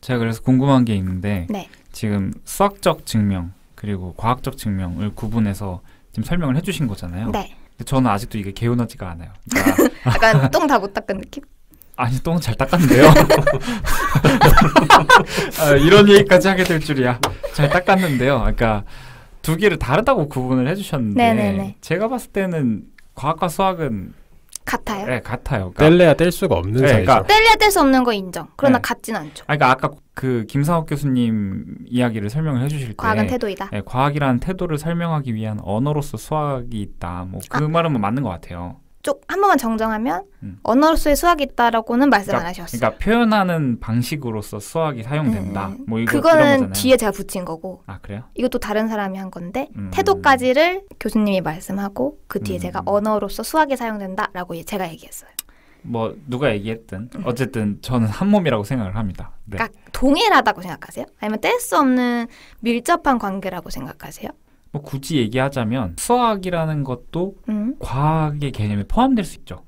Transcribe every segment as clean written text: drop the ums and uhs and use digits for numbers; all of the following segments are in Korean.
제가 그래서 궁금한 게 있는데 네. 지금 수학적 증명 그리고 과학적 증명을 구분해서 지금 설명을 해주신 거잖아요. 네. 근데 저는 아직도 이게 개운하지가 않아요. 그러니까 약간 똥 다 못 닦은 느낌? 아니 똥은 잘 닦았는데요. 이런 얘기까지 하게 될 줄이야. 잘 닦았는데요. 그러니까 두 개를 다르다고 구분을 해주셨는데 네네네. 제가 봤을 때는 과학과 수학은 같아요. 네, 같아요. 그러니까, 뗄래야 뗄 수가 없는 네, 사이죠. 그러니까 뗄래야 뗄 수 없는 거 인정. 그러나 네. 같진 않죠. 그러니까 아까 그 김상욱 교수님 이야기를 설명을 해주실 때 과학은 태도이다. 네, 과학이라는 태도를 설명하기 위한 언어로서 수학이 있다. 뭐 그 말은 뭐 맞는 것 같아요. 한 번만 정정하면 언어로서의 수학이 있다라고는 말씀 안 하셨어요. 그러니까 표현하는 방식으로서 수학이 사용된다. 뭐 이런 그거는 거잖아요. 뒤에 제가 붙인 거고. 아 그래요? 이것도 다른 사람이 한 건데 태도까지를 교수님이 말씀하고 그 뒤에 제가 언어로서 수학이 사용된다라고 제가 얘기했어요. 뭐 누가 얘기했든 어쨌든 저는 한 몸이라고 생각을 합니다. 네. 그러니까 동일하다고 생각하세요? 아니면 뗄 수 없는 밀접한 관계라고 생각하세요? 뭐 굳이 얘기하자면 수학이라는 것도 과학의 개념에 포함될 수 있죠.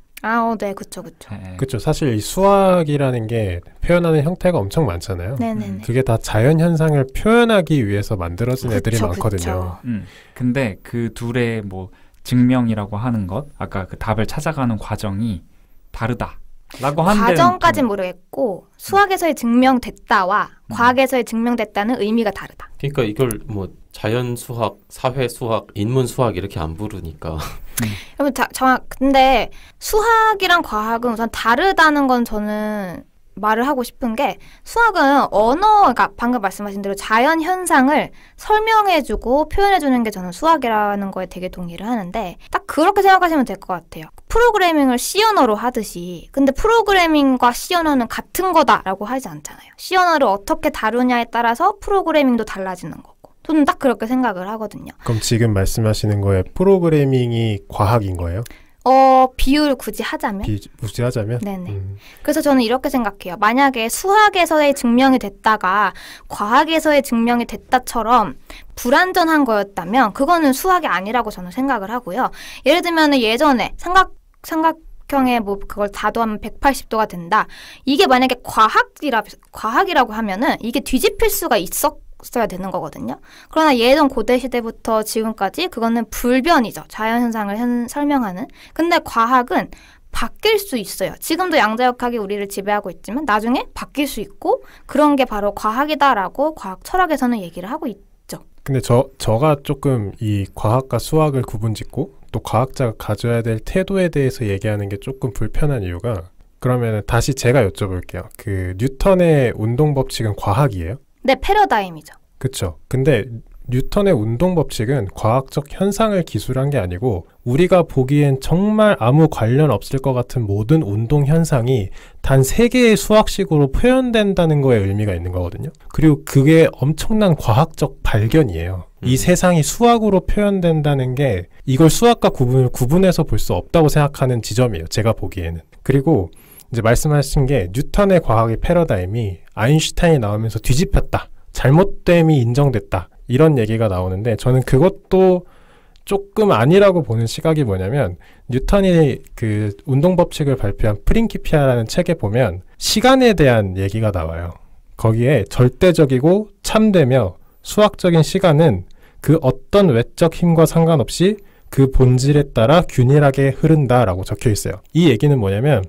네, 그쵸. 네. 그렇죠. 사실 이 수학이라는 게 표현하는 형태가 엄청 많잖아요. 네네네. 그게 다 자연 현상을 표현하기 위해서 만들어진 애들이 그쵸, 많거든요. 근데 그 둘의 뭐 증명이라고 하는 것, 아까 그 답을 찾아가는 과정이 다르다라고 하는 과정까진 모르겠고 수학에서의 증명됐다와 과학에서의 증명됐다는 의미가 다르다. 그러니까 이걸 뭐 자연 수학, 사회 수학, 인문 수학 이렇게 안 부르니까. 여러분 근데 수학이랑 과학은 우선 다르다는 건 저는 말을 하고 싶은 게 수학은 그러니까 방금 말씀하신 대로 자연 현상을 설명해주고 표현해주는 게 저는 수학이라는 거에 되게 동의를 하는데 딱 그렇게 생각하시면 될 것 같아요. 프로그래밍을 C 언어로 하듯이 근데 프로그래밍과 C 언어는 같은 거다라고 하지 않잖아요. C 언어를 어떻게 다루냐에 따라서 프로그래밍도 달라지는 거고 저는 딱 그렇게 생각을 하거든요. 그럼 지금 말씀하시는 거에 프로그래밍이 과학인 거예요? 비유를 굳이 하자면? 굳이 하자면? 네네. 그래서 저는 이렇게 생각해요. 만약에 수학에서의 증명이 됐다가 과학에서의 증명이 됐다처럼 불완전한 거였다면 그거는 수학이 아니라고 저는 생각을 하고요. 예를 들면 예전에 삼각형의 뭐 그걸 다도하면 180도가 된다. 이게 만약에 과학이라고 하면은 이게 뒤집힐 수가 있어야 되는 거거든요. 그러나 예전 고대 시대부터 지금까지 그거는 불변이죠. 자연현상을 설명하는. 근데 과학은 바뀔 수 있어요. 지금도 양자역학이 우리를 지배하고 있지만 나중에 바뀔 수 있고 그런 게 바로 과학이다라고 과학 철학에서는 얘기를 하고 있죠. 근데 저가 조금 이 과학과 수학을 구분짓고 또 과학자가 가져야 될 태도에 대해서 얘기하는 게 조금 불편한 이유가 그러면 다시 제가 여쭤볼게요. 그 뉴턴의 운동 법칙은 과학이에요? 네, 패러다임이죠. 그렇죠. 근데 뉴턴의 운동 법칙은 과학적 현상을 기술한 게 아니고 우리가 보기엔 정말 아무 관련 없을 것 같은 모든 운동 현상이 단 3개의 수학식으로 표현된다는 거에 의미가 있는 거거든요. 그리고 그게 엄청난 과학적 발견이에요. 이 세상이 수학으로 표현된다는 게 이걸 수학과 구분해서 볼 수 없다고 생각하는 지점이에요. 제가 보기에는. 그리고 이제 말씀하신 게 뉴턴의 과학의 패러다임이 아인슈타인이 나오면서 뒤집혔다. 잘못됨이 인정됐다. 이런 얘기가 나오는데 저는 그것도 조금 아니라고 보는 시각이 뭐냐면 뉴턴이 그 운동 법칙을 발표한 프린키피아라는 책에 보면 시간에 대한 얘기가 나와요. 거기에 절대적이고 참되며 수학적인 시간은 그 어떤 외적 힘과 상관없이 그 본질에 따라 균일하게 흐른다라고 적혀 있어요. 이 얘기는 뭐냐면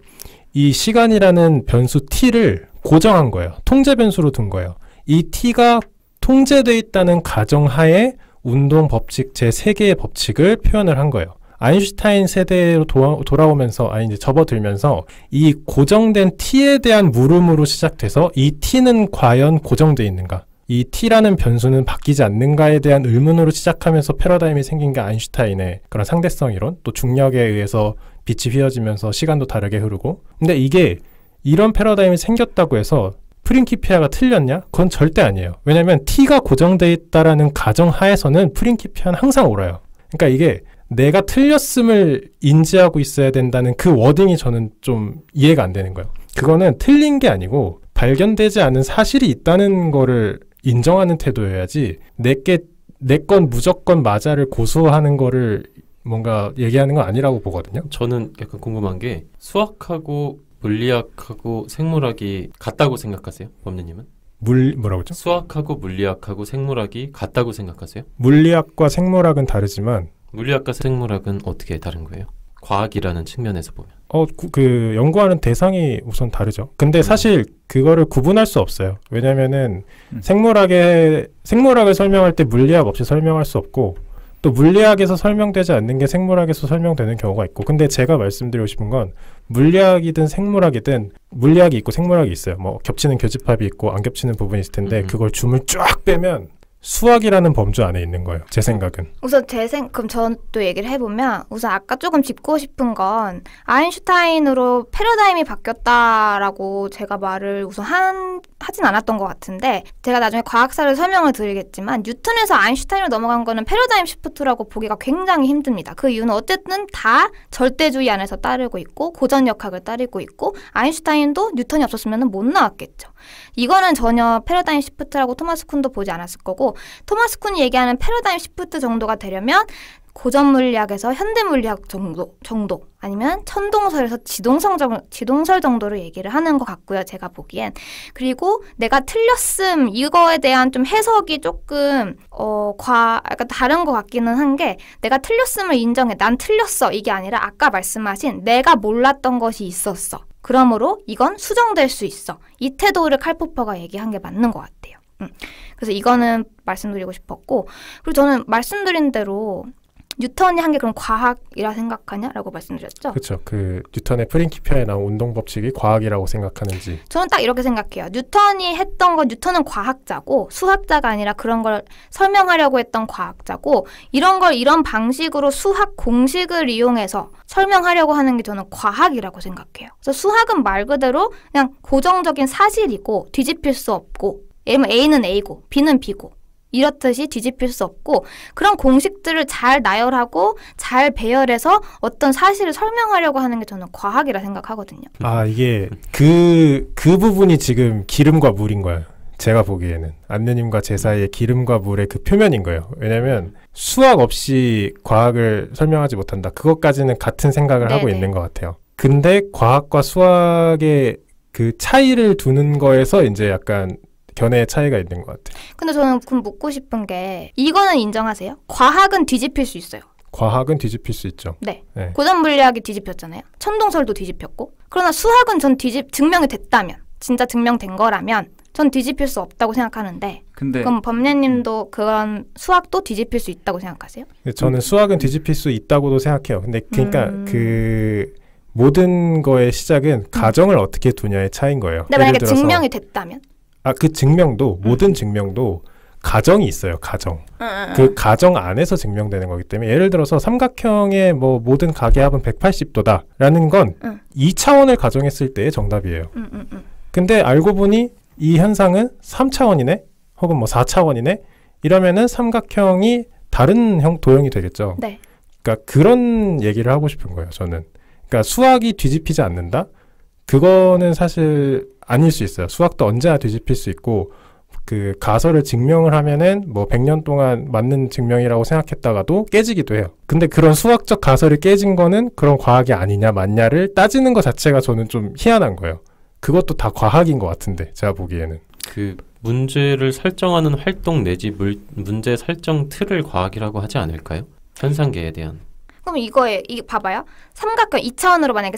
이 시간이라는 변수 t를 고정한 거예요. 통제 변수로 둔 거예요. 이 t가 통제되어 있다는 가정하에 운동 법칙 제3개의 법칙을 표현을 한 거예요. 아인슈타인 세대로 돌아오면서 이제 접어들면서 이 고정된 t에 대한 물음으로 시작돼서 이 t는 과연 고정되어 있는가? 이 t라는 변수는 바뀌지 않는가에 대한 의문으로 시작하면서 패러다임이 생긴 게 아인슈타인의 그런 상대성 이론, 또 중력에 의해서 빛이 휘어지면서 시간도 다르게 흐르고. 근데 이게 이런 패러다임이 생겼다고 해서 프린키피아가 틀렸냐? 그건 절대 아니에요. 왜냐하면 t가 고정되어 있다라는 가정하에서는 프린키피아는 항상 옳아요. 그러니까 이게 내가 틀렸음을 인지하고 있어야 된다는 그 워딩이 저는 좀 이해가 안 되는 거예요. 그거는 틀린 게 아니고 발견되지 않은 사실이 있다는 거를 인정하는 태도여야지 내 건 무조건 맞아를 고수하는 거를 뭔가 얘기하는 건 아니라고 보거든요. 저는 약간 궁금한 게 수학하고 물리학하고 생물학이 같다고 생각하세요? 법률님은? 뭐라고 했죠? 수학하고 물리학하고 생물학이 같다고 생각하세요? 물리학과 생물학은 다르지만 물리학과 생물학은 어떻게 다른 거예요? 과학이라는 측면에서 보면. 그 연구하는 대상이 우선 다르죠. 근데 사실 그거를 구분할 수 없어요. 왜냐면은 생물학을 설명할 때 물리학 없이 설명할 수 없고 또 물리학에서 설명되지 않는 게 생물학에서 설명되는 경우가 있고 근데 제가 말씀드리고 싶은 건 물리학이든 생물학이든 물리학이 있고 생물학이 있어요. 뭐 겹치는 교집합이 있고 안 겹치는 부분이 있을 텐데 그걸 줌을 쫙 빼면 수학이라는 범주 안에 있는 거예요. 제 생각은. 우선 그럼 전 또 얘기를 해보면 우선 아까 조금 짚고 싶은 건 아인슈타인으로 패러다임이 바뀌었다라고 제가 말을 우선 하진 않았던 것 같은데 제가 나중에 과학사를 설명을 드리겠지만 뉴턴에서 아인슈타인으로 넘어간 거는 패러다임 시프트라고 보기가 굉장히 힘듭니다. 그 이유는 어쨌든 다 절대주의 안에서 따르고 있고 고전역학을 따르고 있고 아인슈타인도 뉴턴이 없었으면 못 나왔겠죠. 이거는 전혀 패러다임 시프트라고 토마스 쿤도 보지 않았을 거고 토마스 쿤이 얘기하는 패러다임 시프트 정도가 되려면 고전 물리학에서 현대 물리학 정도 아니면 천동설에서 지동설 정도를 얘기를 하는 것 같고요. 제가 보기엔. 그리고 내가 틀렸음 이거에 대한 좀 해석이 조금 약간 다른 것 같기는 한 게 내가 틀렸음을 인정해. 난 틀렸어. 이게 아니라 아까 말씀하신 내가 몰랐던 것이 있었어. 그러므로 이건 수정될 수 있어. 이 태도를 칼 포퍼가 얘기한 게 맞는 것 같아요. 그래서 이거는 말씀드리고 싶었고 그리고 저는 말씀드린 대로 뉴턴이 한 게 그럼 과학이라 생각하냐라고 말씀드렸죠? 그렇죠. 그 뉴턴의 프린키피아에 나온 운동 법칙이 과학이라고 생각하는지 저는 딱 이렇게 생각해요. 뉴턴이 했던 건 뉴턴은 과학자고 수학자가 아니라 그런 걸 설명하려고 했던 과학자고 이런 걸 이런 방식으로 수학 공식을 이용해서 설명하려고 하는 게 저는 과학이라고 생각해요. 그래서 수학은 말 그대로 그냥 고정적인 사실이고 뒤집힐 수 없고 예를 들면 A는 A고 B는 B고 이렇듯이 뒤집힐 수 없고 그런 공식들을 잘 나열하고 잘 배열해서 어떤 사실을 설명하려고 하는 게 저는 과학이라 생각하거든요. 이게 그 부분이 지금 기름과 물인 거예요. 제가 보기에는 안느님과 제 사이의 기름과 물의 그 표면인 거예요. 왜냐하면 수학 없이 과학을 설명하지 못한다. 그것까지는 같은 생각을 네네. 하고 있는 것 같아요. 근데 과학과 수학의 그 차이를 두는 거에서 이제 약간 견해의 차이가 있는 것 같아요. 근데 저는 그럼 묻고 싶은 게 이거는 인정하세요? 과학은 뒤집힐 수 있어요. 과학은 뒤집힐 수 있죠. 네. 네. 고전 물리학이 뒤집혔잖아요. 천동설도 뒤집혔고. 그러나 수학은 전 증명이 됐다면 진짜 증명된 거라면 전 뒤집힐 수 없다고 생각하는데 근데 그럼 범례님도 그런 수학도 뒤집힐 수 있다고 생각하세요? 저는 수학은 뒤집힐 수 있다고도 생각해요. 근데 그러니까 그 모든 거의 시작은 가정을 어떻게 두냐의 차이인 거예요. 근데 만약에 증명이 됐다면? 그 증명도 모든 증명도 가정이 있어요. 가정. 그 가정 안에서 증명되는 거기 때문에 예를 들어서 삼각형의 뭐 모든 가계합은 180도다라는 건 2차원을 가정했을 때의 정답이에요. 근데 알고 보니 이 현상은 3차원이네 혹은 뭐 4차원이네 이러면은 삼각형이 다른 도형이 되겠죠. 네. 그러니까 그런 얘기를 하고 싶은 거예요. 저는. 그러니까 수학이 뒤집히지 않는다? 그거는 사실 아닐 수 있어요. 수학도 언제나 뒤집힐 수 있고 그 가설을 증명을 하면은 뭐 100년 동안 맞는 증명이라고 생각했다가도 깨지기도 해요. 근데 그런 수학적 가설이 깨진 거는 그런 과학이 아니냐 맞냐를 따지는 것 자체가 저는 좀 희한한 거예요. 그것도 다 과학인 것 같은데 제가 보기에는. 그 문제를 설정하는 활동 내지 문제 설정 틀을 과학이라고 하지 않을까요? 현상계에 대한. 그럼 이게 봐봐요. 삼각형 2차원으로 만약에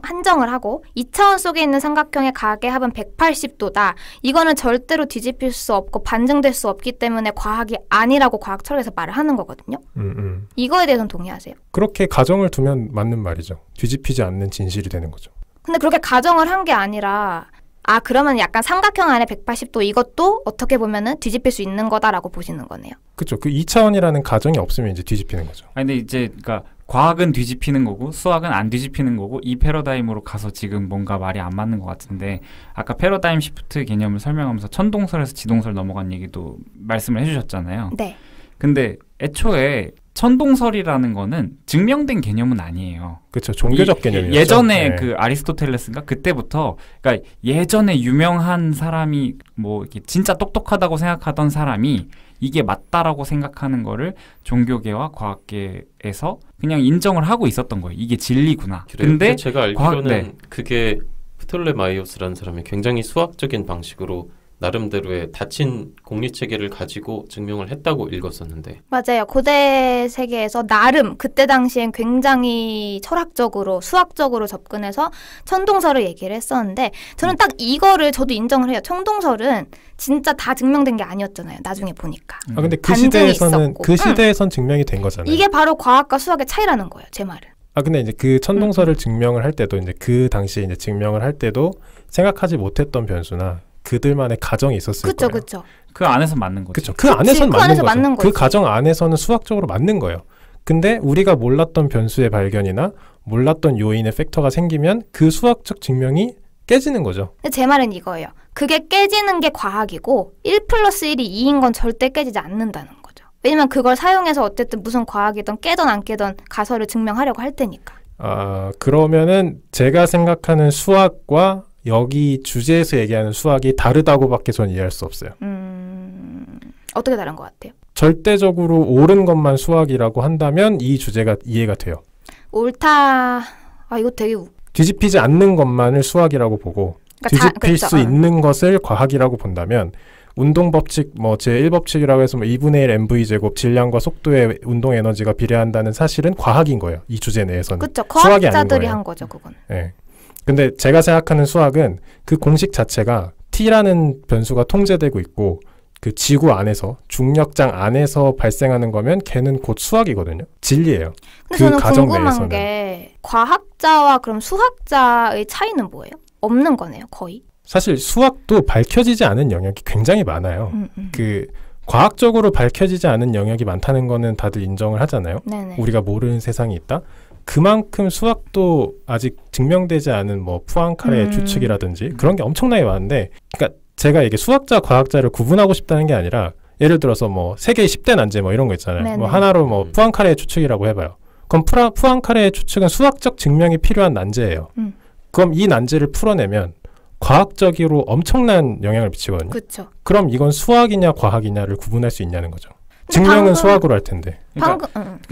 한정을 하고 2차원 속에 있는 삼각형의 가계합은 180도다. 이거는 절대로 뒤집힐 수 없고 반증될 수 없기 때문에 과학이 아니라고 과학 철학에서 말을 하는 거거든요. 이거에 대해서는 동의하세요? 그렇게 가정을 두면 맞는 말이죠. 뒤집히지 않는 진실이 되는 거죠. 근데 그렇게 가정을 한 게 아니라 그러면 약간 삼각형 안에 180도 이것도 어떻게 보면은 뒤집힐 수 있는 거다라고 보시는 거네요. 그렇죠. 그 2차원이라는 가정이 없으면 이제 뒤집히는 거죠. 근데 이제 그러니까 과학은 뒤집히는 거고 수학은 안 뒤집히는 거고 이 패러다임으로 가서 지금 뭔가 말이 안 맞는 것 같은데 아까 패러다임 시프트 개념을 설명하면서 천동설에서 지동설 넘어간 얘기도 말씀을 해주셨잖아요. 네. 근데 애초에 천동설이라는 거는 증명된 개념은 아니에요. 그렇죠. 종교적 개념이었죠. 예전에 네. 그 아리스토텔레스인가 그때부터 그러니까 예전에 유명한 사람이 뭐 이렇게 진짜 똑똑하다고 생각하던 사람이 이게 맞다라고 생각하는 거를 종교계와 과학계에서 그냥 인정을 하고 있었던 거예요. 이게 진리구나. 근데 제가 알기로는 네. 그게 프톨레마이오스라는 사람이 굉장히 수학적인 방식으로 나름대로의 닫힌 공리체계를 가지고 증명을 했다고 읽었었는데. 맞아요. 고대 세계에서 나름 그때 당시엔 굉장히 철학적으로 수학적으로 접근해서 천동설을 얘기를 했었는데 저는 딱 이거를 저도 인정을 해요. 천동설은 진짜 다 증명된 게 아니었잖아요. 나중에 보니까. 근데 그 반증이 시대에서는 있었고. 그 시대에선 증명이 된 거잖아요. 이게 바로 과학과 수학의 차이라는 거예요. 제 말은. 근데 이제 그 천동설을 증명을 할 때도 이제 그 당시에 이제 증명을 할 때도 생각하지 못했던 변수나 그들만의 가정이 있었을 그쵸, 거예요. 그쵸. 그 안에서 맞는 거죠. 그렇죠. 그 안에서는 그 맞는 안에서 거죠. 맞는 그 거지. 가정 안에서는 수학적으로 맞는 거예요. 근데 우리가 몰랐던 변수의 발견이나 몰랐던 요인의 팩터가 생기면 그 수학적 증명이 깨지는 거죠. 근데 제 말은 이거예요. 그게 깨지는 게 과학이고 1+1이 2인 건 절대 깨지지 않는다는 거죠. 왜냐면 그걸 사용해서 어쨌든 무슨 과학이든 깨든 안 깨든 가설을 증명하려고 할 테니까. 그러면은 제가 생각하는 수학과 여기 주제에서 얘기하는 수학이 다르다고밖에 저는 이해할 수 없어요. 어떻게 다른 것 같아요? 절대적으로 옳은 것만 수학이라고 한다면 이 주제가 이해가 돼요. 옳다. 이거 되게 뒤집히지 않는 것만을 수학이라고 보고 뒤집힐 그렇죠. 수 있는 것을 과학이라고 본다면 운동 법칙 제1법칙이라고 해서 2분의 1 mv제곱 질량과 속도의 운동 에너지가 비례한다는 사실은 과학인 거예요. 이 주제 내에서는. 그렇죠. 수학이 아닌 과학자들이 거예요. 한 거죠, 그건. 네. 근데 제가 생각하는 수학은 그 공식 자체가 t라는 변수가 통제되고 있고 그 지구 안에서 중력장 안에서 발생하는 거면 걔는 곧 수학이거든요. 진리예요. 근데 그 저는 가정 궁금한 내에서는. 게 과학자와 그럼 수학자의 차이는 뭐예요? 없는 거네요, 거의. 사실 수학도 밝혀지지 않은 영역이 굉장히 많아요. 그 과학적으로 밝혀지지 않은 영역이 많다는 거는 다들 인정을 하잖아요. 네네. 우리가 모르는 세상이 있다. 그만큼 수학도 아직 증명되지 않은 푸앙카레의 추측이라든지 그런 게 엄청나게 많은데, 그러니까 제가 이게 수학자 과학자를 구분하고 싶다는 게 아니라 예를 들어서 세계 10대 난제 이런 거 있잖아요. 네네. 하나로 푸앙카레의 추측이라고 해봐요. 그럼 푸앙카레의 추측은 수학적 증명이 필요한 난제예요. 그럼 이 난제를 풀어내면 과학적으로 엄청난 영향을 미치거든요. 그렇죠. 그럼 이건 수학이냐 과학이냐를 구분할 수 있냐는 거죠. 증명은 수학으로 할 텐데. 그러니까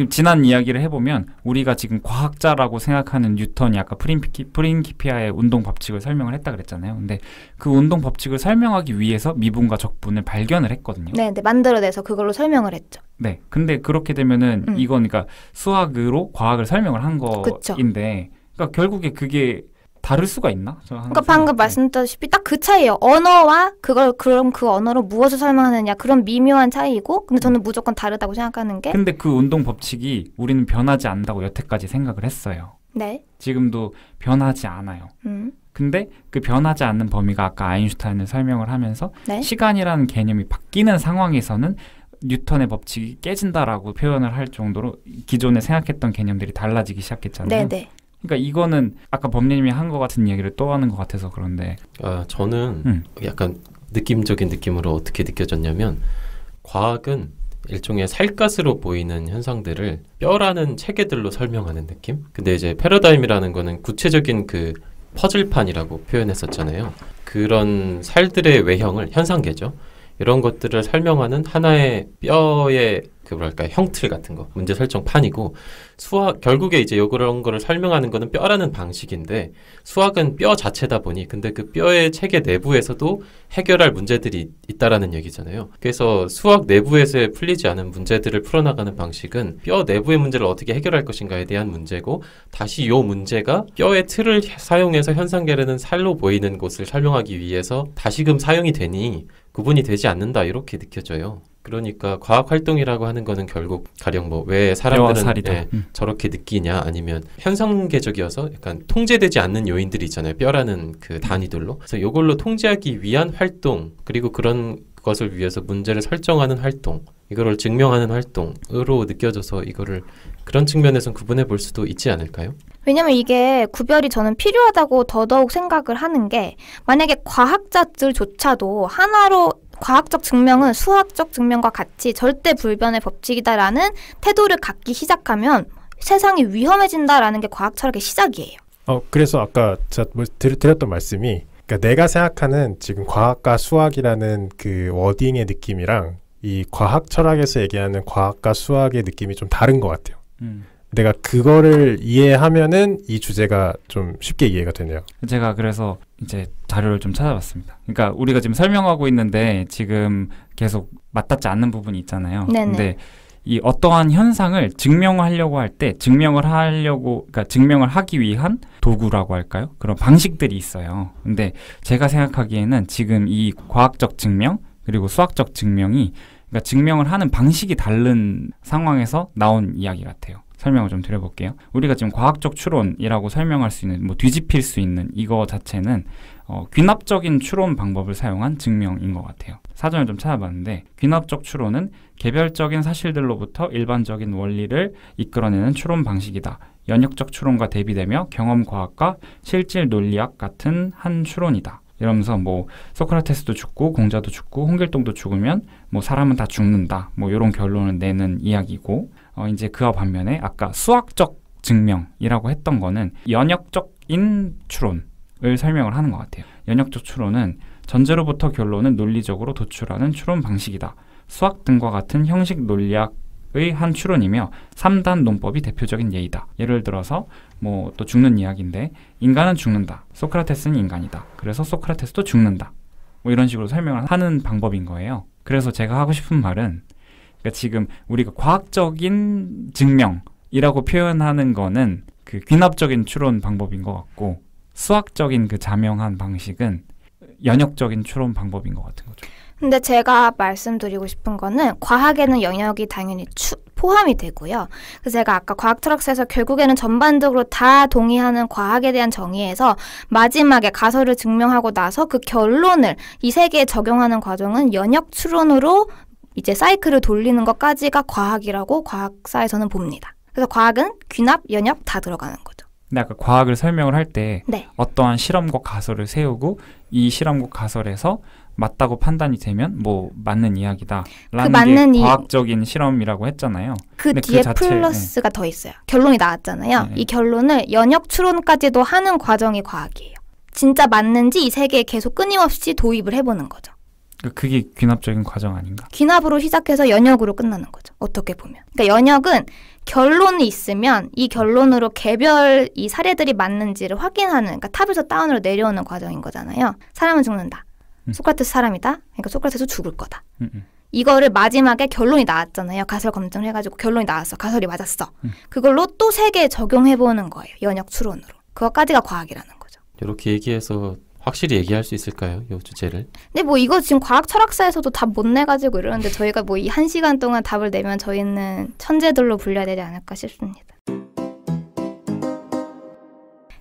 지난 이야기를 해보면 우리가 지금 과학자라고 생각하는 뉴턴이 아까 프린키피아의 운동 법칙을 설명을 했다 그랬잖아요. 근데 그 운동 법칙을 설명하기 위해서 미분과 적분을 발견을 했거든요. 네, 만들어내서 그걸로 설명을 했죠. 네, 근데 그렇게 되면은 이건 그러니까 수학으로 과학을 설명을 한 거인데, 그러니까 결국에 그게 다를 수가 있나? 그러니까 방금 말씀드렸다시피 딱 그 차이예요. 언어와 그럼 그 언어로 무엇을 설명하느냐, 그런 미묘한 차이이고, 근데 저는 무조건 다르다고 생각하는 게. 근데 그 운동 법칙이 우리는 변하지 않는다고 여태까지 생각을 했어요. 네. 지금도 변하지 않아요. 근데 그 변하지 않는 범위가 아까 아인슈타인을 설명을 하면서 네? 시간이라는 개념이 바뀌는 상황에서는 뉴턴의 법칙이 깨진다라고 표현을 할 정도로 기존에 생각했던 개념들이 달라지기 시작했잖아요. 네네. 그러니까 이거는 아까 범님이 한 것 같은 얘기를 또 하는 것 같아서 그런데 저는 약간 느낌적인 느낌으로 어떻게 느껴졌냐면, 과학은 일종의 살갗으로 보이는 현상들을 뼈라는 체계들로 설명하는 느낌? 근데 이제 패러다임이라는 거는 구체적인 그 퍼즐판이라고 표현했었잖아요. 그런 살들의 외형을, 현상계죠. 이런 것들을 설명하는 하나의 뼈의 형틀 같은 거, 문제 설정판이고, 결국에 이제 그런 거를 설명하는 거는 뼈라는 방식인데, 수학은 뼈 자체다 보니, 근데 그 뼈의 체계 내부에서도 해결할 문제들이 있다라는 얘기잖아요. 그래서 수학 내부에서 풀리지 않은 문제들을 풀어나가는 방식은 뼈 내부의 문제를 어떻게 해결할 것인가에 대한 문제고, 다시 이 문제가 뼈의 틀을 사용해서 현상계라는 살로 보이는 곳을 설명하기 위해서 다시금 사용이 되니 구분이 되지 않는다, 이렇게 느껴져요. 그러니까 과학 활동이라고 하는 거는 결국 가령 왜 사람들은 저렇게 느끼냐, 아니면 현상계적이어서 약간 통제되지 않는 요인들이 있잖아요. 뼈라는 그 단위들로. 그래서 이걸로 통제하기 위한 활동, 그리고 그런 것을 위해서 문제를 설정하는 활동, 이거를 증명하는 활동으로 느껴져서 이거를 그런 측면에서 구분해 볼 수도 있지 않을까요? 왜냐면 이게 구별이 저는 필요하다고 더더욱 생각을 하는 게, 만약에 과학자들조차도 하나로 과학적 증명은 수학적 증명과 같이 절대 불변의 법칙이다라는 태도를 갖기 시작하면 세상이 위험해진다라는 게 과학 철학의 시작이에요. 그래서 아까 제가 드렸던 말씀이, 그러니까 내가 생각하는 지금 과학과 수학이라는 그 워딩의 느낌이랑 이 과학 철학에서 얘기하는 과학과 수학의 느낌이 좀 다른 것 같아요. 내가 그거를 이해하면은 이 주제가 좀 쉽게 이해가 되네요. 제가 그래서 이제 자료를 좀 찾아봤습니다. 그러니까 우리가 지금 설명하고 있는데 지금 계속 맞닿지 않는 부분이 있잖아요. 네네. 근데 이 어떠한 현상을 증명하려고 할 때 그러니까 증명을 하기 위한 도구라고 할까요? 그런 방식들이 있어요. 근데 제가 생각하기에는 지금 이 과학적 증명 그리고 수학적 증명이 그러니까 증명을 하는 방식이 다른 상황에서 나온 이야기 같아요. 설명을 좀 드려볼게요. 우리가 지금 과학적 추론이라고 설명할 수 있는, 뭐 뒤집힐 수 있는 이거 자체는 귀납적인 추론 방법을 사용한 증명인 것 같아요. 사전을 좀 찾아봤는데 귀납적 추론은 개별적인 사실들로부터 일반적인 원리를 이끌어내는 추론 방식이다. 연역적 추론과 대비되며 경험과학과 실질 논리학 같은 한 추론이다. 이러면서 뭐 소크라테스도 죽고 공자도 죽고 홍길동도 죽으면 뭐 사람은 다 죽는다. 뭐 이런 결론을 내는 이야기고 이제 그와 반면에 아까 수학적 증명이라고 했던 거는 연역적인 추론을 설명을 하는 것 같아요. 연역적 추론은 전제로부터 결론을 논리적으로 도출하는 추론 방식이다. 수학 등과 같은 형식 논리학의 한 추론이며 3단 논법이 대표적인 예이다. 예를 들어서 뭐 또 죽는 이야기인데 인간은 죽는다. 소크라테스는 인간이다. 그래서 소크라테스도 죽는다. 뭐 이런 식으로 설명을 하는 방법인 거예요. 그래서 제가 하고 싶은 말은 그러니까 지금 우리가 과학적인 증명이라고 표현하는 거는 그 귀납적인 추론 방법인 것 같고 수학적인 그 자명한 방식은 연역적인 추론 방법인 것 같은 거죠. 근데 제가 말씀드리고 싶은 거는 과학에는 영역이 당연히 포함이 되고요. 그래서 제가 아까 과학 철학사에서 결국에는 전반적으로 다 동의하는 과학에 대한 정의에서 마지막에 가설을 증명하고 나서 그 결론을 이 세계에 적용하는 과정은 연역 추론으로 이제 사이클을 돌리는 것까지가 과학이라고 과학사에서는 봅니다. 그래서 과학은 귀납, 연역 다 들어가는 거죠. 근데 아까 과학을 설명을 할 때 네. 어떠한 실험과 가설을 세우고 이 실험과 가설에서 맞다고 판단이 되면 뭐 맞는 이야기다 라는 게 과학적인 실험이라고 했잖아요. 그 뒤에 플러스가 더 있어요. 결론이 나왔잖아요. 이 결론을 연역 추론까지도 하는 과정이 과학이에요. 진짜 맞는지 이 세계에 계속 끊임없이 도입을 해보는 거죠. 그게 귀납적인 과정 아닌가? 귀납으로 시작해서 연역으로 끝나는 거죠. 어떻게 보면. 그러니까 연역은 결론이 있으면 이 결론으로 개별 이 사례들이 맞는지를 확인하는, 그러니까 탑에서 다운으로 내려오는 과정인 거잖아요. 사람은 죽는다. 소크라테스 사람이다. 그러니까 소크라테스 죽을 거다. 이거를 마지막에 결론이 나왔잖아요. 가설 검증을 해가지고 결론이 나왔어. 가설이 맞았어. 그걸로 또 세계에 적용해보는 거예요. 연역 추론으로. 그것까지가 과학이라는 거죠. 이렇게 얘기해서 확실히 얘기할 수 있을까요? 이 주제를. 근데 뭐 이거 지금 과학 철학사에서도 답 못 내가지고 이러는데 저희가 뭐 이 1시간 동안 답을 내면 저희는 천재들로 불려야 되지 않을까 싶습니다.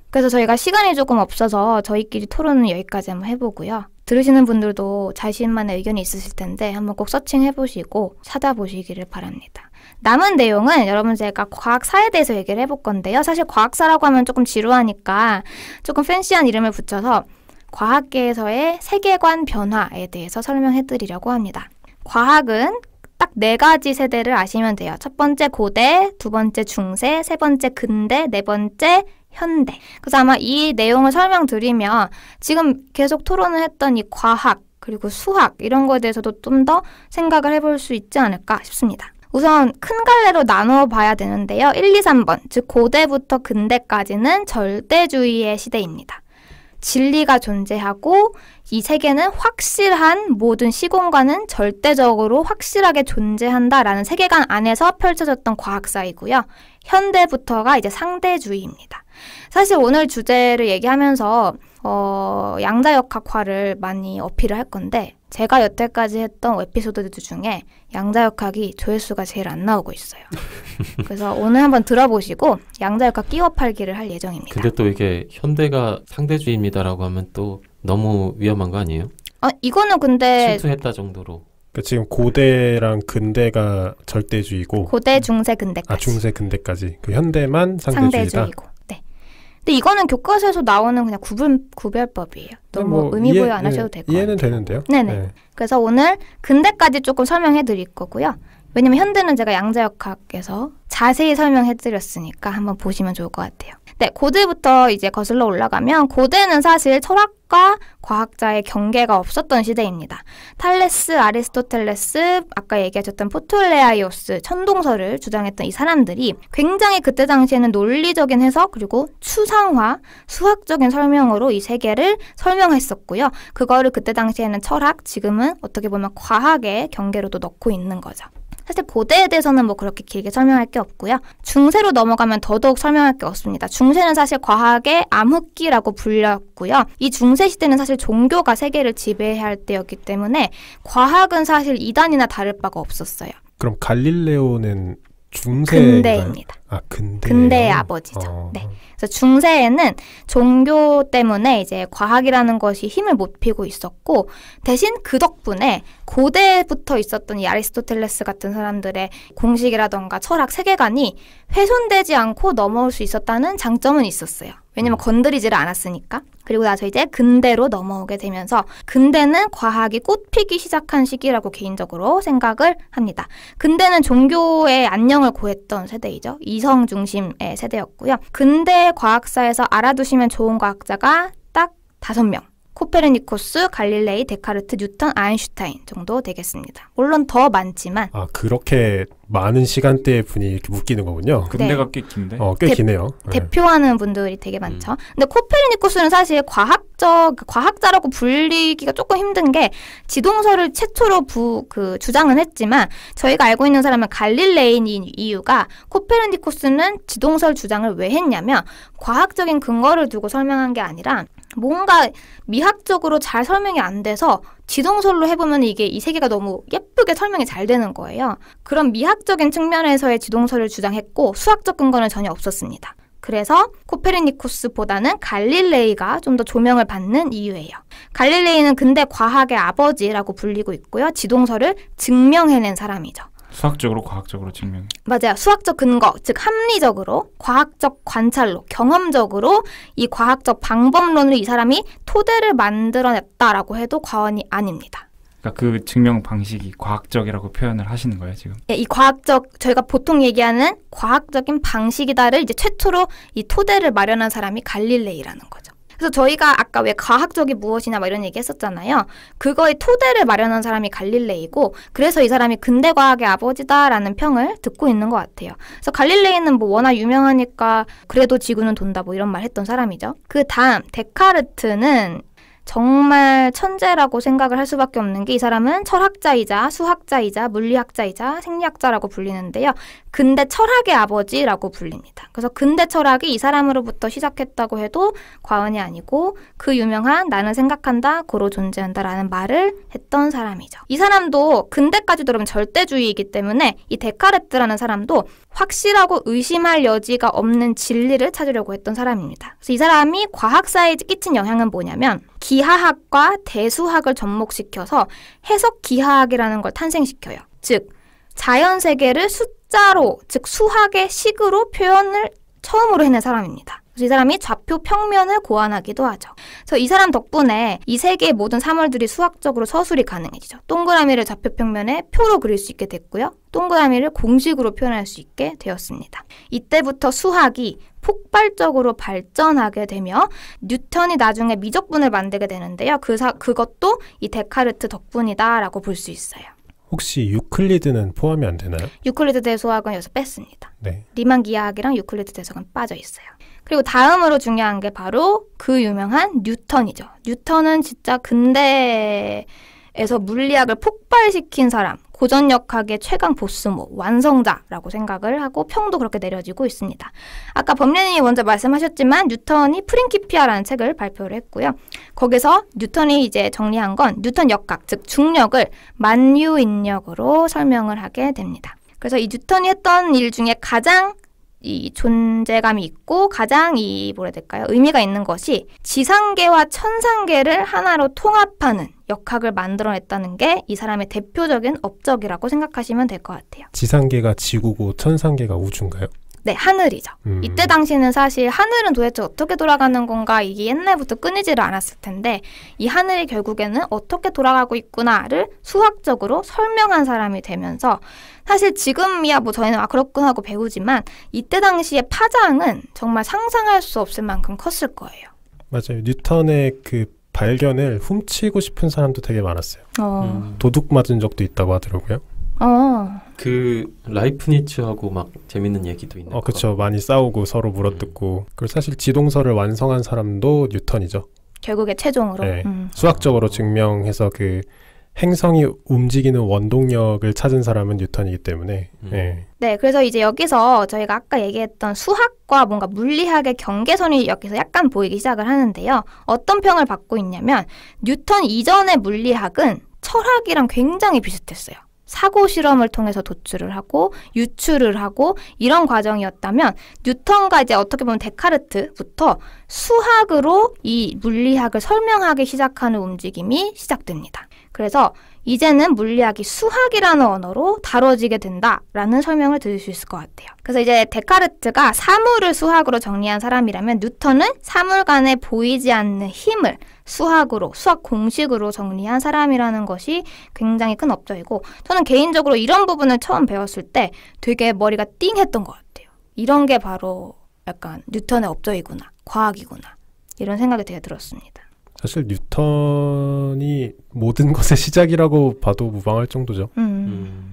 그래서 저희가 시간이 조금 없어서 저희끼리 토론은 여기까지 한번 해보고요. 들으시는 분들도 자신만의 의견이 있으실 텐데 한번 꼭 서칭해보시고 찾아보시기를 바랍니다. 남은 내용은 여러분 제가 과학사에 대해서 얘기를 해볼 건데요. 사실 과학사라고 하면 조금 지루하니까 조금 팬시한 이름을 붙여서 과학계에서의 세계관 변화에 대해서 설명해드리려고 합니다. 과학은 딱 4가지 세대를 아시면 돼요. 첫 번째 고대, 두 번째 중세, 세 번째 근대, 네 번째 현대. 그래서 아마 이 내용을 설명드리면 지금 계속 토론을 했던 이 과학 그리고 수학 이런 거에 대해서도 좀 더 생각을 해볼 수 있지 않을까 싶습니다. 우선 큰 갈래로 나누어 봐야 되는데요. 1, 2, 3번, 즉 고대부터 근대까지는 절대주의의 시대입니다. 진리가 존재하고 이 세계는 확실한 모든 시공간은 절대적으로 확실하게 존재한다라는 세계관 안에서 펼쳐졌던 과학사이고요. 현대부터가 이제 상대주의입니다. 사실 오늘 주제를 얘기하면서 양자역학화를 많이 어필을 할 건데 제가 여태까지 했던 에피소드들 중에 양자역학이 조회수가 제일 안 나오고 있어요. 그래서 오늘 한번 들어보시고 양자역학 끼워 팔기를 할 예정입니다. 근데 또 이게 현대가 상대주의입니다라고 하면 또 너무 위험한 거 아니에요? 이거는 근데 침투했다 정도로. 그러니까 지금 고대랑 근대가 절대주의고 고대, 중세, 근대까지. 중세, 근대까지. 그 현대만 상대주의고. 네. 근데 이거는 교과서에서 나오는 그냥 구별법이에요. 너무 의미부여 안 하셔도 될 것 같아요. 이해는 되는데요. 네네. 네. 그래서 오늘 근대까지 조금 설명해 드릴 거고요. 왜냐면 현대는 제가 양자역학에서 자세히 설명해드렸으니까 한번 보시면 좋을 것 같아요. 네, 고대부터 이제 거슬러 올라가면 고대는 사실 철학과 과학자의 경계가 없었던 시대입니다. 탈레스, 아리스토텔레스, 아까 얘기하셨던 포톨레아이오스, 천동설을 주장했던 이 사람들이 굉장히 그때 당시에는 논리적인 해석 그리고 추상화, 수학적인 설명으로 이 세계를 설명했었고요. 그거를 그때 당시에는 철학, 지금은 어떻게 보면 과학의 경계로도 넣고 있는 거죠. 사실 고대에 대해서는 뭐 그렇게 길게 설명할 게 없고요. 중세로 넘어가면 더더욱 설명할 게 없습니다. 중세는 사실 과학의 암흑기라고 불렸고요. 이 중세 시대는 사실 종교가 세계를 지배할 때였기 때문에 과학은 사실 이단이나 다를 바가 없었어요. 그럼 갈릴레오는 중세인가요? 근대입니다. 아, 근대의 아버지죠. 네. 그래서 중세에는 종교 때문에 이제 과학이라는 것이 힘을 못 피고 있었고, 대신 그 덕분에 고대부터 있었던 이 아리스토텔레스 같은 사람들의 공식이라던가 철학 세계관이 훼손되지 않고 넘어올 수 있었다는 장점은 있었어요. 왜냐면 건드리지를 않았으니까. 그리고 나서 이제 근대로 넘어오게 되면서 근대는 과학이 꽃피기 시작한 시기라고 개인적으로 생각을 합니다. 근대는 종교의 안녕을 구했던 세대이죠. 이성 중심의 세대였고요. 근대 과학사에서 알아두시면 좋은 과학자가 딱 5명. 코페르니쿠스, 갈릴레이, 데카르트, 뉴턴, 아인슈타인 정도 되겠습니다. 물론 더 많지만 그렇게 많은 시간대의 분이 이렇게 묶이는 거군요. 근데가 네. 꽤 긴데. 꽤 기네요. 대표하는 분들이 되게 많죠. 근데 코페르니쿠스는 사실 과학자라고 불리기가 조금 힘든 게 지동설을 최초로 주장은 했지만 저희가 알고 있는 사람은 갈릴레이인 이유가 코페르니쿠스는 지동설 주장을 왜 했냐면 과학적인 근거를 두고 설명한 게 아니라 뭔가 미학적으로 잘 설명이 안 돼서 지동설로 해보면 이게 이 세계가 너무 예쁘게 설명이 잘 되는 거예요. 그런 미학적인 측면에서의 지동설을 주장했고 수학적 근거는 전혀 없었습니다. 그래서 코페르니쿠스보다는 갈릴레이가 좀 더 조명을 받는 이유예요. 갈릴레이는 근대 과학의 아버지라고 불리고 있고요. 지동설을 증명해낸 사람이죠. 수학적으로 과학적으로 증명. 맞아요. 수학적 근거, 즉 합리적으로, 과학적 관찰로, 경험적으로 이 과학적 방법론으로 이 사람이 토대를 만들어냈다라고 해도 과언이 아닙니다. 그러니까 그 증명 방식이 과학적이라고 표현을 하시는 거예요, 지금? 이 과학적, 저희가 보통 얘기하는 과학적인 방식이다를 이제 최초로 이 토대를 마련한 사람이 갈릴레이라는 거죠. 그래서 저희가 아까 왜 과학적이 무엇이냐 막 이런 얘기 했었잖아요. 그거의 토대를 마련한 사람이 갈릴레이고 그래서 이 사람이 근대 과학의 아버지다라는 평을 듣고 있는 것 같아요. 그래서 갈릴레이는 뭐 워낙 유명하니까 그래도 지구는 돈다 뭐 이런 말 했던 사람이죠. 그 다음 데카르트는 정말 천재라고 생각을 할 수밖에 없는 게 이 사람은 철학자이자 수학자이자 물리학자이자 생리학자라고 불리는데요. 근대 철학의 아버지라고 불립니다. 그래서 근대 철학이 이 사람으로부터 시작했다고 해도 과언이 아니고 그 유명한 나는 생각한다, 고로 존재한다라는 말을 했던 사람이죠. 이 사람도 근대까지 들어오면 절대주의이기 때문에 이 데카르트라는 사람도 확실하고 의심할 여지가 없는 진리를 찾으려고 했던 사람입니다. 그래서 이 사람이 과학사에 끼친 영향은 뭐냐면 기하학과 대수학을 접목시켜서 해석 기하학이라는 걸 탄생시켜요. 즉 자연 세계를 숫자로, 즉 수학의 식으로 표현을 처음으로 해낸 사람입니다. 그래서 이 사람이 좌표 평면을 고안하기도 하죠. 그래서 이 사람 덕분에 이 세계의 모든 사물들이 수학적으로 서술이 가능해지죠. 동그라미를 좌표 평면에 표로 그릴 수 있게 됐고요. 동그라미를 공식으로 표현할 수 있게 되었습니다. 이때부터 수학이 폭발적으로 발전하게 되며 뉴턴이 나중에 미적분을 만들게 되는데요. 그것도 이 데카르트 덕분이다라고 볼 수 있어요. 혹시 유클리드는 포함이 안 되나요? 유클리드 대수학은 여기서 뺐습니다. 네. 리만 기하학이랑 유클리드 대수학은 빠져 있어요. 그리고 다음으로 중요한 게 바로 그 유명한 뉴턴이죠. 뉴턴은 진짜 근대에서 물리학을 폭발시킨 사람, 고전역학의 최강 보스모, 완성자라고 생각을 하고 평도 그렇게 내려지고 있습니다. 아까 범례님이 먼저 말씀하셨지만 뉴턴이 프린키피아라는 책을 발표를 했고요. 거기서 뉴턴이 이제 정리한 건 뉴턴 역학, 즉 중력을 만유인력으로 설명을 하게 됩니다. 그래서 이 뉴턴이 했던 일 중에 가장 이 존재감이 있고 가장 의미가 있는 것이 지상계와 천상계를 하나로 통합하는 역학을 만들어냈다는 게 이 사람의 대표적인 업적이라고 생각하시면 될 것 같아요. 지상계가 지구고 천상계가 우주인가요? 네, 하늘이죠. 이때 당시는 사실 하늘은 도대체 어떻게 돌아가는 건가 이게 옛날부터 끊이지를 않았을 텐데 이 하늘이 결국에는 어떻게 돌아가고 있구나를 수학적으로 설명한 사람이 되면서 사실 지금이야 뭐 저희는 그렇군 하고 배우지만 이때 당시의 파장은 정말 상상할 수 없을 만큼 컸을 거예요. 맞아요. 뉴턴의 그 발견을 훔치고 싶은 사람도 되게 많았어요. 도둑 맞은 적도 있다고 하더라고요. 그 라이프니츠하고 막 재밌는 얘기도 있는 그렇죠. 많이 싸우고 서로 물어뜯고. 그리고 사실 지동설을 완성한 사람도 뉴턴이죠. 결국에 최종으로. 네. 수학적으로 증명해서 그 행성이 움직이는 원동력을 찾은 사람은 뉴턴이기 때문에. 네. 네, 그래서 이제 여기서 저희가 아까 얘기했던 수학과 뭔가 물리학의 경계선이 여기서 약간 보이기 시작을 하는데요. 어떤 평을 받고 있냐면 뉴턴 이전의 물리학은 철학이랑 굉장히 비슷했어요. 사고 실험을 통해서 도출을 하고 유추를 하고 이런 과정이었다면 뉴턴과 이제 어떻게 보면 데카르트부터 수학으로 이 물리학을 설명하기 시작하는 움직임이 시작됩니다. 그래서 이제는 물리학이 수학이라는 언어로 다뤄지게 된다라는 설명을 드릴 수 있을 것 같아요. 그래서 이제 데카르트가 사물을 수학으로 정리한 사람이라면 뉴턴은 사물 간에 보이지 않는 힘을 수학으로, 수학 공식으로 정리한 사람이라는 것이 굉장히 큰 업적이고 저는 개인적으로 이런 부분을 처음 배웠을 때 되게 머리가 띵했던 것 같아요. 이런 게 바로 약간 뉴턴의 업적이구나, 과학이구나 이런 생각이 되게 들었습니다. 사실 뉴턴이 모든 것의 시작이라고 봐도 무방할 정도죠.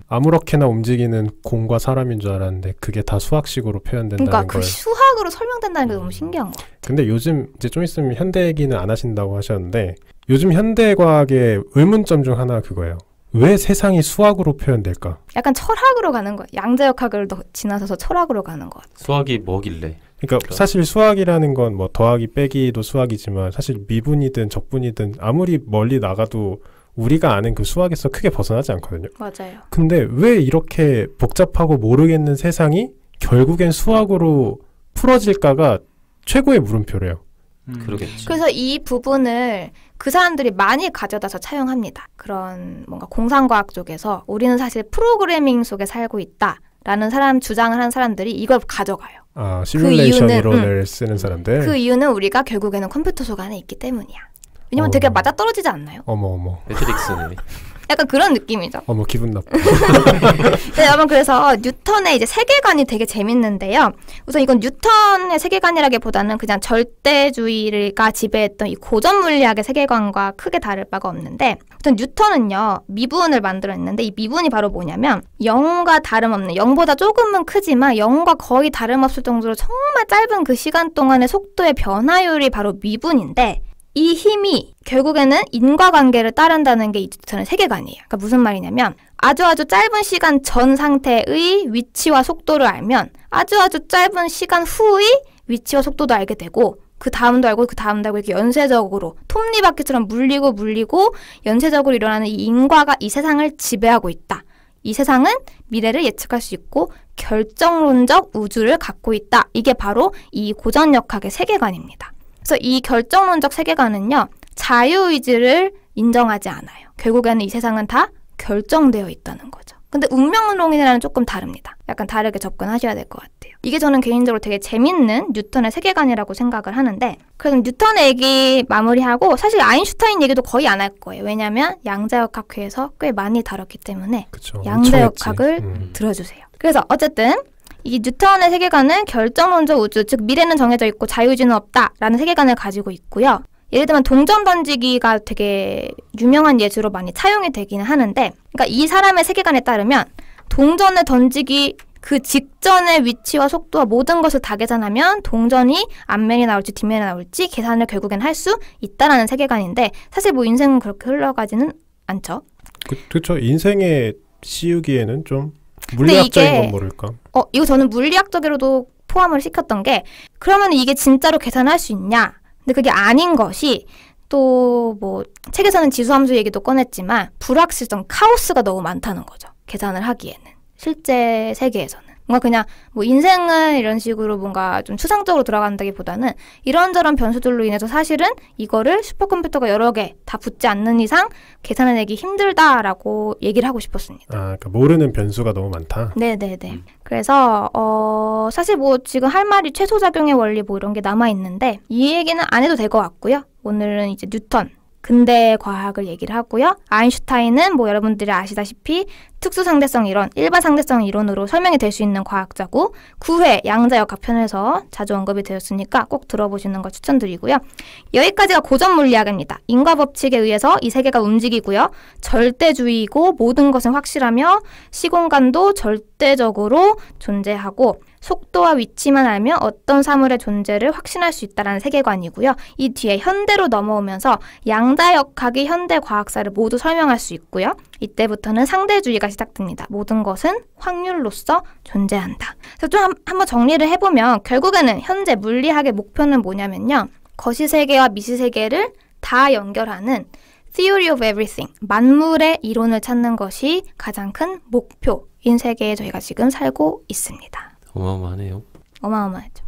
아무렇게나 움직이는 공과 사람인 줄 알았는데 그게 다 수학식으로 표현된다는 그러니까 그 수학으로 설명된다는 게 너무 신기한 것 같아요. 근데 요즘 이제 좀 있으면 현대 얘기는 안 하신다고 하셨는데 요즘 현대 과학의 의문점 중 하나가 그거예요. 왜 세상이 수학으로 표현될까? 약간 철학으로 가는 거예요. 양자역학을 더 지나서서 철학으로 가는 것 같아요. 수학이 뭐길래? 그러니까 사실 수학이라는 건 뭐 더하기 빼기도 수학이지만 사실 미분이든 적분이든 아무리 멀리 나가도 우리가 아는 그 수학에서 크게 벗어나지 않거든요. 맞아요. 근데 왜 이렇게 복잡하고 모르겠는 세상이 결국엔 수학으로 풀어질까가 최고의 물음표래요. 그러겠지. 그래서 이 부분을 그 사람들이 많이 가져다서 차용합니다. 그런 뭔가 공상과학 쪽에서 우리는 사실 프로그래밍 속에 살고 있다라는 사람 주장을 하는 사람들이 이걸 가져가요. 시뮬레이션 이론을 쓰는 사람들. 그 이유는 우리가 결국에는 컴퓨터 속 안에 있기 때문이야. 왜냐면 되게 맞아떨어지지 않나요? 어머. 매트릭스네. 약간 그런 느낌이죠. 어머 기분 나빠. 네, 여러분 그래서 뉴턴의 이제 세계관이 되게 재밌는데요. 우선 이건 뉴턴의 세계관이라기보다는 그냥 절대주의가 지배했던 이 고전 물리학의 세계관과 크게 다를 바가 없는데, 우선 뉴턴은요 미분을 만들어냈는데 이 미분이 바로 뭐냐면 0과 다름없는 0보다 조금은 크지만 0과 거의 다름없을 정도로 정말 짧은 그 시간 동안의 속도의 변화율이 바로 미분인데. 이 힘이 결국에는 인과관계를 따른다는 게 이 뉴턴의 세계관이에요. 그러니까 무슨 말이냐면 아주 짧은 시간 전 상태의 위치와 속도를 알면 아주 짧은 시간 후의 위치와 속도도 알게 되고 그 다음도 알고 그 다음도 알고 이렇게 연쇄적으로 톱니바퀴처럼 물리고 연쇄적으로 일어나는 이 인과가 이 세상을 지배하고 있다. 이 세상은 미래를 예측할 수 있고 결정론적 우주를 갖고 있다. 이게 바로 이 고전역학의 세계관입니다. 그래서 이 결정론적 세계관은요. 자유의지를 인정하지 않아요. 결국에는 이 세상은 다 결정되어 있다는 거죠. 근데 운명론이랑은 조금 다릅니다. 약간 다르게 접근하셔야 될 것 같아요. 이게 저는 개인적으로 되게 재밌는 뉴턴의 세계관이라고 생각을 하는데 그래서 뉴턴의 얘기 마무리하고 사실 아인슈타인 얘기도 거의 안 할 거예요. 왜냐하면 양자역학회에서 꽤 많이 다뤘기 때문에 그쵸, 양자역학을 들어주세요. 그래서 어쨌든 이 뉴턴의 세계관은 결정론적 우주, 즉 미래는 정해져 있고 자유의지는 없다라는 세계관을 가지고 있고요. 예를 들면 동전 던지기가 되게 유명한 예시로 많이 차용이 되기는 하는데 그러니까 이 사람의 세계관에 따르면 동전을 던지기 그 직전의 위치와 속도와 모든 것을 다 계산하면 동전이 앞면이 나올지 뒷면이 나올지 계산을 결국엔 할 수 있다라는 세계관인데 사실 뭐 인생은 그렇게 흘러가지는 않죠. 그렇죠. 인생에 씌우기에는 좀 물리학적인 건 모를까? 이거 저는 물리학적으로도 포함을 시켰던 게 그러면 이게 진짜로 계산할 수 있냐? 근데 그게 아닌 것이 또 뭐 책에서는 지수함수 얘기도 꺼냈지만 불확실성, 카오스가 너무 많다는 거죠. 계산을 하기에는. 실제 세계에서는. 뭔가 그냥 뭐 인생은 이런 식으로 뭔가 좀 추상적으로 들어간다기보다는 이런저런 변수들로 인해서 사실은 이거를 슈퍼컴퓨터가 여러 개 다 붙지 않는 이상 계산해내기 힘들다라고 얘기를 하고 싶었습니다. 그러니까 모르는 변수가 너무 많다. 네네네. 그래서 사실 뭐 지금 할 말이 최소작용의 원리 뭐 이런 게 남아있는데 이 얘기는 안 해도 될 것 같고요. 오늘은 이제 뉴턴 근대 과학을 얘기를 하고요. 아인슈타인은 뭐 여러분들이 아시다시피 특수상대성 이론, 일반 상대성 이론으로 설명이 될 수 있는 과학자고 9회 양자역학 편에서 자주 언급이 되었으니까 꼭 들어보시는 걸 추천드리고요. 여기까지가 고전 물리학입니다. 인과 법칙에 의해서 이 세계가 움직이고요. 절대주의이고 모든 것은 확실하며 시공간도 절대적으로 존재하고 속도와 위치만 알면 어떤 사물의 존재를 확신할 수 있다는 세계관이고요. 이 뒤에 현대로 넘어오면서 양자역학이 현대 과학사를 모두 설명할 수 있고요. 이때부터는 상대주의가 시작됩니다. 모든 것은 확률로서 존재한다. 그래서 좀 한번 정리를 해보면 결국에는 현재 물리학의 목표는 뭐냐면요. 거시세계와 미시세계를 다 연결하는 Theory of Everything, 만물의 이론을 찾는 것이 가장 큰 목표인 세계에 저희가 지금 살고 있습니다. 어마어마하네요. 어마어마하죠.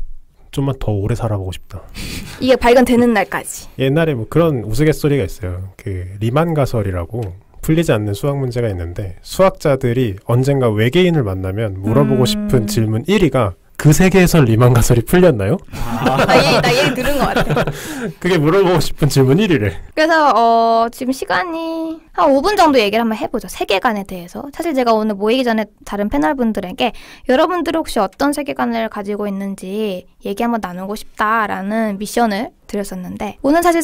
좀만 더 오래 살아보고 싶다. 이게 발견되는 날까지. 옛날에 뭐 그런 우스갯소리가 있어요. 그 리만 가설이라고 풀리지 않는 수학 문제가 있는데 수학자들이 언젠가 외계인을 만나면 물어보고 싶은 질문 1위가 그 세계에서 리만 가설이 풀렸나요? 나 얘기 들은 것 같아. 그게 물어보고 싶은 질문 1위래. 그래서 지금 시간이 한 5분 정도 얘기를 한번 해보죠. 세계관에 대해서. 사실 제가 오늘 모이기 전에 다른 패널분들에게 여러분들이 혹시 어떤 세계관을 가지고 있는지 얘기 한번 나누고 싶다라는 미션을 드렸었는데 오늘 사실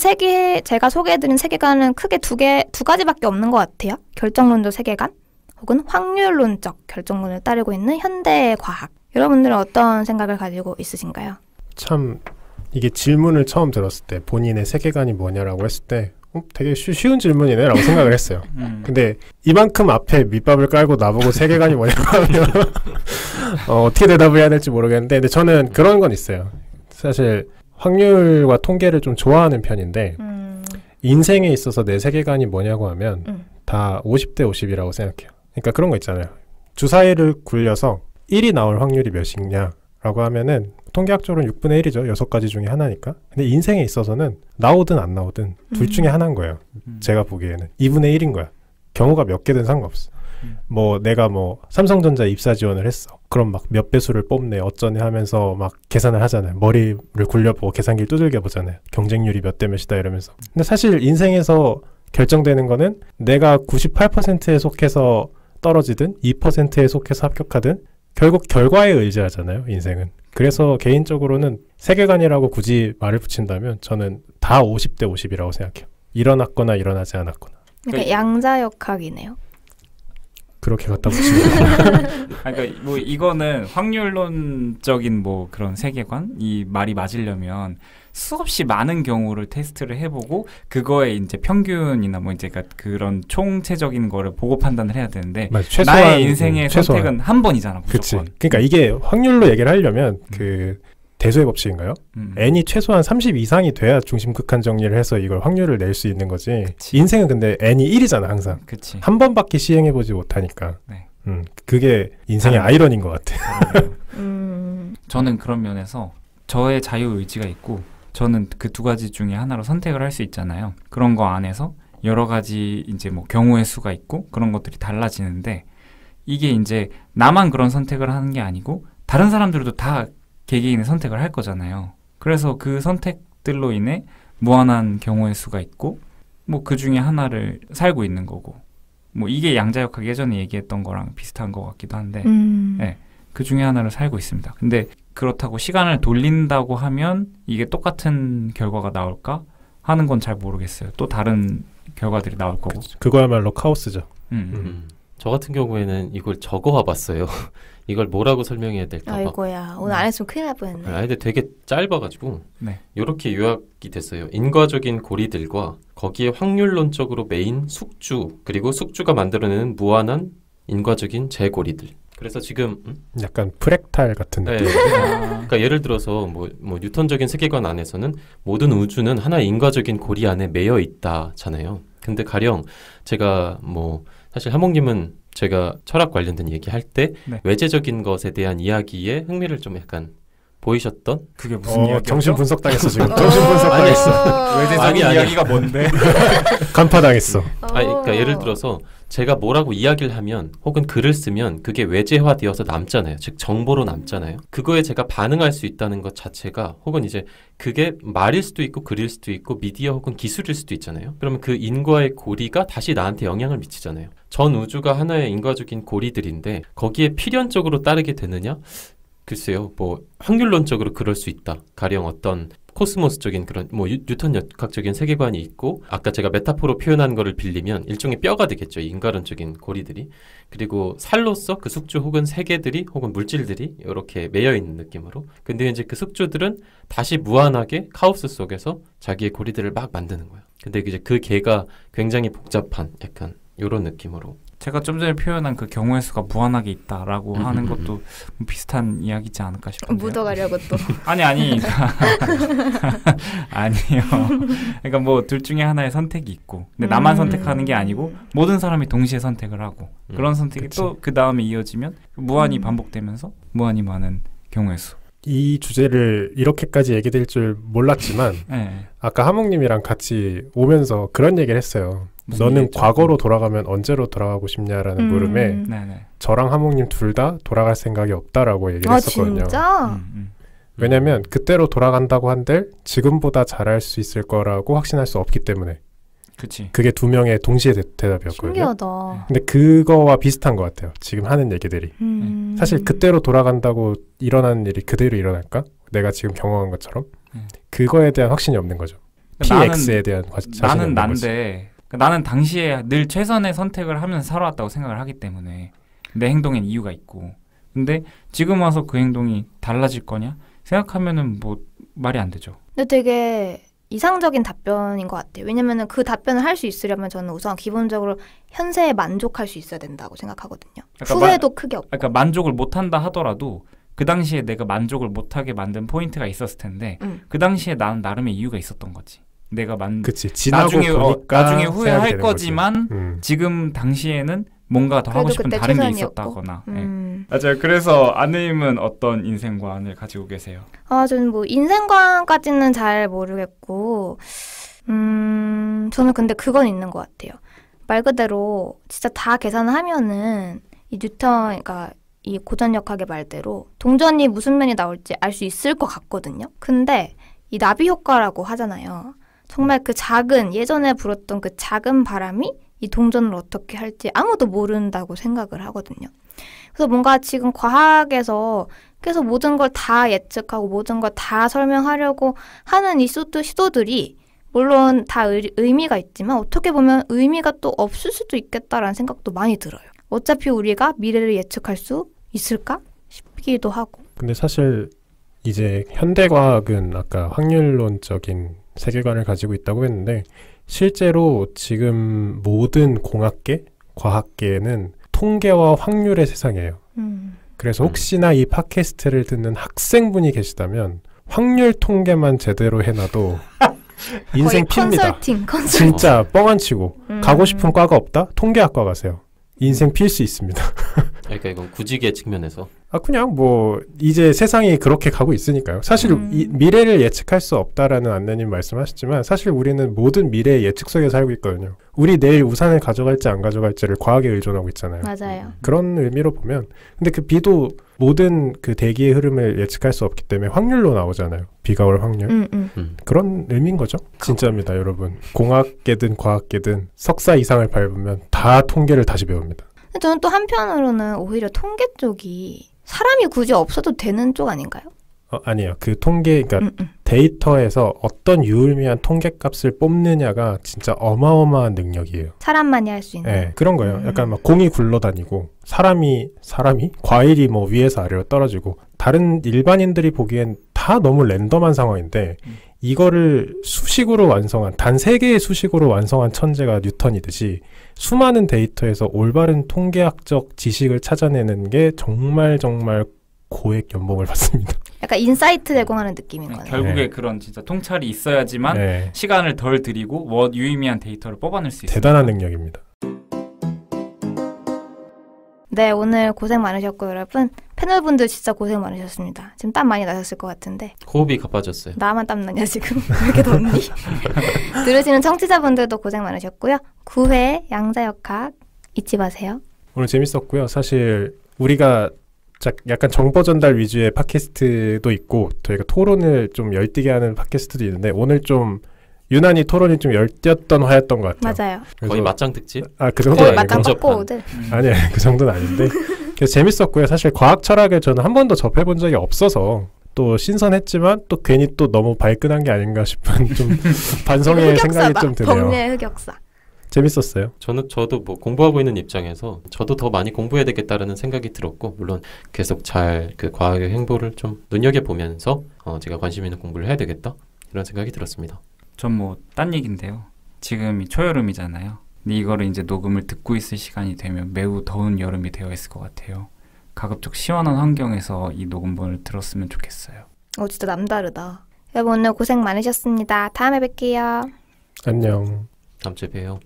제가 소개해드린 세계관은 크게 두 가지밖에 없는 것 같아요. 결정론적 세계관 혹은 확률론적 결정론을 따르고 있는 현대 과학. 여러분들은 어떤 생각을 가지고 있으신가요? 참 이게 질문을 처음 들었을 때 본인의 세계관이 뭐냐라고 했을 때 되게 쉬운 질문이네 라고 생각을 했어요. 근데 이만큼 앞에 밑밥을 깔고 나보고 세계관이 뭐냐고 하면 어떻게 대답을 해야 될지 모르겠는데 근데 저는 그런 건 있어요. 사실 확률과 통계를 좀 좋아하는 편인데 인생에 있어서 내 세계관이 뭐냐고 하면 다 50대 50이라고 생각해요. 그러니까 그런 거 있잖아요. 주사위를 굴려서 1이 나올 확률이 몇이냐라고 하면은 통계학적으로는 6분의 1이죠. 6가지 중에 하나니까. 근데 인생에 있어서는 나오든 안 나오든 둘 중에 하나인 거예요. 제가 보기에는 2분의 1인 거야. 경우가 몇 개든 상관없어. 뭐 내가 뭐 삼성전자 입사 지원을 했어. 그럼 막 몇 배수를 뽑네 어쩌네 하면서 막 계산을 하잖아요. 머리를 굴려보고 계산기를 두들겨 보잖아요. 경쟁률이 몇 대 몇이다 이러면서. 근데 사실 인생에서 결정되는 거는 내가 98%에 속해서 떨어지든 2%에 속해서 합격하든 결국 결과에 의지하잖아요. 인생은. 그래서 개인적으로는 세계관이라고 굳이 말을 붙인다면 저는 다 50대 50이라고 생각해요. 일어났거나 일어나지 않았거나. 그러니까 양자역학이네요. 그렇게 갖다 붙이면 그러니까 뭐 이거는 확률론적인 뭐 그런 세계관 이 말이 맞으려면 수없이 많은 경우를 테스트를 해보고 그거에 이제 평균이나 뭐 이제 그런 총체적인 거를 보고 판단을 해야 되는데 나의 인생의 선택은 한 번이잖아 무조건. 그치. 그러니까 이게 확률로 얘기를 하려면 그 대소의 법칙인가요? n이 최소한 30 이상이 돼야 중심극한 정리를 해서 이걸 확률을 낼 수 있는 거지. 그치. 인생은 근데 n이 1이잖아 항상. 그치. 한 번밖에 시행해보지 못하니까. 네. 그게 인생의 아이러니인 것 같아. 저는 그런 면에서 저의 자유의지가 있고 저는 그 두 가지 중에 하나로 선택을 할 수 있잖아요. 그런 거 안에서 여러 가지 이제 뭐 경우의 수가 있고 그런 것들이 달라지는데 이게 이제 나만 그런 선택을 하는 게 아니고 다른 사람들도 다 개개인의 선택을 할 거잖아요. 그래서 그 선택들로 인해 무한한 경우의 수가 있고 뭐 그 중에 하나를 살고 있는 거고 뭐 이게 양자역학 예전에 얘기했던 거랑 비슷한 것 같기도 한데 네, 그 중에 하나를 살고 있습니다. 근데 그렇다고 시간을 돌린다고 하면 이게 똑같은 결과가 나올까 하는 건 잘 모르겠어요. 또 다른 결과들이 나올 거고. 그거야말로 카오스죠. 저 같은 경우에는 이걸 적어와 봤어요. 이걸 뭐라고 설명해야 될까 봐. 아이고야. 오늘 안 했으면 큰일 날 뻔했네. 근데 되게 짧아가지고 이렇게 요약이 됐어요. 인과적인 고리들과 거기에 확률론적으로 메인 숙주 그리고 숙주가 만들어내는 무한한 인과적인 재고리들. 그래서 지금 약간 프랙탈 같은 느낌. 네. 그러니까 예를 들어서 뭐 뉴턴적인 세계관 안에서는 모든 우주는 하나의 인과적인 고리 안에 매여 있다잖아요. 근데 가령 제가 뭐 사실 하몽님은 제가 철학 관련된 얘기할 때 네. 외재적인 것에 대한 이야기에 흥미를 좀 약간 보이셨던? 그게 무슨 이야기였죠? 정신 분석 당했어 지금. 정신 분석 당했어. 외재적인 아니. 이야기가 뭔데? 간파당했어. 그러니까 예를 들어서 제가 뭐라고 이야기를 하면 혹은 글을 쓰면 그게 외재화되어서 남잖아요. 즉 정보로 남잖아요. 그거에 제가 반응할 수 있다는 것 자체가 혹은 이제 그게 말일 수도 있고 글일 수도 있고 미디어 혹은 기술일 수도 있잖아요. 그러면 그 인과의 고리가 다시 나한테 영향을 미치잖아요. 전 우주가 하나의 인과적인 고리들인데 거기에 필연적으로 따르게 되느냐? 글쎄요, 뭐 확률론적으로 그럴 수 있다. 가령 어떤 코스모스적인 그런 뭐 뉴턴 역학적인 세계관이 있고 아까 제가 메타포로 표현한 거를 빌리면 일종의 뼈가 되겠죠. 인과론적인 고리들이. 그리고 살로서 그 숙주 혹은 세계들이 혹은 물질들이 이렇게 매여 있는 느낌으로. 근데 이제 그 숙주들은 다시 무한하게 카오스 속에서 자기의 고리들을 막 만드는 거예요. 근데 이제 그 개가 굉장히 복잡한 약간 이런 느낌으로. 제가 좀 전에 표현한 그 경우의 수가 무한하게 있다라고 하는 것도 비슷한 이야기지 않을까 싶은데요. 묻어가려고 또. 아니 아니요. 그러니까 뭐 둘 중에 하나의 선택이 있고 근데 나만 선택하는 게 아니고 모든 사람이 동시에 선택을 하고 그런 선택이 또 그 다음에 이어지면 무한히 반복되면서 무한히 많은 경우의 수. 이 주제를 이렇게까지 얘기될 줄 몰랐지만 네. 아까 하몽님이랑 같이 오면서 그런 얘기를 했어요. 너는 얘기했죠? 과거로 돌아가면 언제로 돌아가고 싶냐라는 물음에 네네. 저랑 하몽님 둘 다 돌아갈 생각이 없다라고 얘기를 했었거든요. 진짜? 왜냐면 그때로 돌아간다고 한들 지금보다 잘할 수 있을 거라고 확신할 수 없기 때문에. 그치. 그게 두 명의 동시에 대답이었거든요. 신기하다. 근데 그거와 비슷한 것 같아요. 지금 하는 얘기들이. 사실 그때로 돌아간다고 일어나는 일이 그대로 일어날까? 내가 지금 경험한 것처럼. 그거에 대한 확신이 없는 거죠. PX에 대한 자신이 나는 없는 거지. 난데 나는 당시에 늘 최선의 선택을 하면서 살아왔다고 생각을 하기 때문에 내 행동엔 이유가 있고 근데 지금 와서 그 행동이 달라질 거냐 생각하면은 뭐 말이 안 되죠. 근데 되게 이상적인 답변인 것 같아요. 왜냐면은 그 답변을 할 수 있으려면 저는 우선 기본적으로 현세에 만족할 수 있어야 된다고 생각하거든요. 그러니까 후회도 크게 없고. 그러니까 만족을 못한다 하더라도 그 당시에 내가 만족을 못하게 만든 포인트가 있었을 텐데 그 당시에 나는 나름의 이유가 있었던 거지. 내가 그치. 지나고 보니까 나중에 후회할 거지만 지금 당시에는 뭔가 더 하고 싶은 다른 게 있었다거나. 맞아요. 그래서 아내님은 어떤 인생관을 가지고 계세요? 저는 뭐 인생관까지는 잘 모르겠고 저는 근데 그건 있는 것 같아요. 말 그대로 진짜 다 계산을 하면은 이 뉴턴, 그러니까 이 고전역학의 말대로 동전이 무슨 면이 나올지 알 수 있을 것 같거든요. 근데 이 나비 효과라고 하잖아요. 정말 그 작은, 예전에 불었던 그 작은 바람이 이 동전을 어떻게 할지 아무도 모른다고 생각을 하거든요. 그래서 뭔가 지금 과학에서 계속 모든 걸 다 예측하고 모든 걸 다 설명하려고 하는 이 시도들이 물론 다 의미가 있지만 어떻게 보면 의미가 또 없을 수도 있겠다라는 생각도 많이 들어요. 어차피 우리가 미래를 예측할 수 있을까 싶기도 하고. 근데 사실 이제 현대과학은 아까 확률론적인 세계관을 가지고 있다고 했는데 실제로 지금 모든 공학계, 과학계는 통계와 확률의 세상이에요. 그래서 혹시나 이 팟캐스트를 듣는 학생분이 계시다면 확률 통계만 제대로 해놔도 인생 핍니다. 컨설팅. 진짜 뻥 안 치고 가고 싶은 과가 없다? 통계학과 가세요. 인생 필 수 있습니다. 그러니까 이건 구직의 측면에서 그냥 뭐 이제 세상이 그렇게 가고 있으니까요. 사실 이 미래를 예측할 수 없다라는 안내님 말씀하셨지만 사실 우리는 모든 미래의 예측 속에 살고 있거든요. 우리 내일 우산을 가져갈지 안 가져갈지를 과학에 의존하고 있잖아요. 맞아요. 그런 의미로 보면 근데 그 비도 모든 그 대기의 흐름을 예측할 수 없기 때문에 확률로 나오잖아요. 비가 올 확률. 그런 의미인 거죠. 진짜입니다, 여러분. 공학계든 과학계든 석사 이상을 밟으면 다 통계를 다시 배웁니다. 저는 또 한편으로는 오히려 통계 쪽이 사람이 굳이 없어도 되는 쪽 아닌가요? 아니에요. 그 통계, 그러니까 데이터에서 어떤 유의미한 통계값을 뽑느냐가 진짜 어마어마한 능력이에요. 사람만이 할 수 있는. 네, 그런 거예요. 약간 막 공이 굴러다니고 사람이 과일이 뭐 위에서 아래로 떨어지고 다른 일반인들이 보기엔 다 너무 랜덤한 상황인데 이거를 수식으로 완성한 단 3개의 수식으로 완성한 천재가 뉴턴이듯이 수많은 데이터에서 올바른 통계학적 지식을 찾아내는 게 정말 고액 연봉을 받습니다. 약간 인사이트 제공하는 느낌인 거네요. 결국에 그런 진짜 통찰이 있어야지만 시간을 덜 들이고 유의미한 데이터를 뽑아낼 수 있어요. 대단한 능력입니다. 네, 오늘 고생 많으셨고요, 여러분. 패널분들 진짜 고생 많으셨습니다. 지금 땀 많이 나셨을 것 같은데. 호흡이 가빠졌어요. 나만 땀 나냐, 지금? 왜 이렇게 덥니? 들으시는 청취자분들도 고생 많으셨고요. 9회 양자역학 잊지 마세요. 오늘 재밌었고요. 사실 우리가 약간 정보 전달 위주의 팟캐스트도 있고 저희가 토론을 좀 열띠게 하는 팟캐스트도 있는데 오늘 좀 유난히 토론이 좀 열띠었던 화였던 것 같아요. 맞아요. 거의 맞짱 특집? 그 정도는 거의 아니고. 맞짱 뻗고들. 아니, 그 정도는 아닌데. 그래서 재밌었고요. 사실 과학 철학을 저는 한 번도 접해본 적이 없어서 또 신선했지만 또 괜히 또 너무 발끈한 게 아닌가 싶은 좀 반성의 생각이 좀 드네요. 법률 흑역사. 재밌었어요. 저도 뭐 공부하고 있는 입장에서 저도 더 많이 공부해야 되겠다라는 생각이 들었고 물론 계속 잘 그 과학의 행보를 좀 눈여겨보면서 제가 관심 있는 공부를 해야 되겠다 이런 생각이 들었습니다. 전 뭐 딴 얘긴데요. 지금이 초여름이잖아요. 근데 이거를 이제 녹음을 듣고 있을 시간이 되면 매우 더운 여름이 되어 있을 것 같아요. 가급적 시원한 환경에서 이 녹음본을 들었으면 좋겠어요. 진짜 남다르다. 여러분 오늘 고생 많으셨습니다. 다음에 뵐게요. 안녕. 다음 주에 봬요.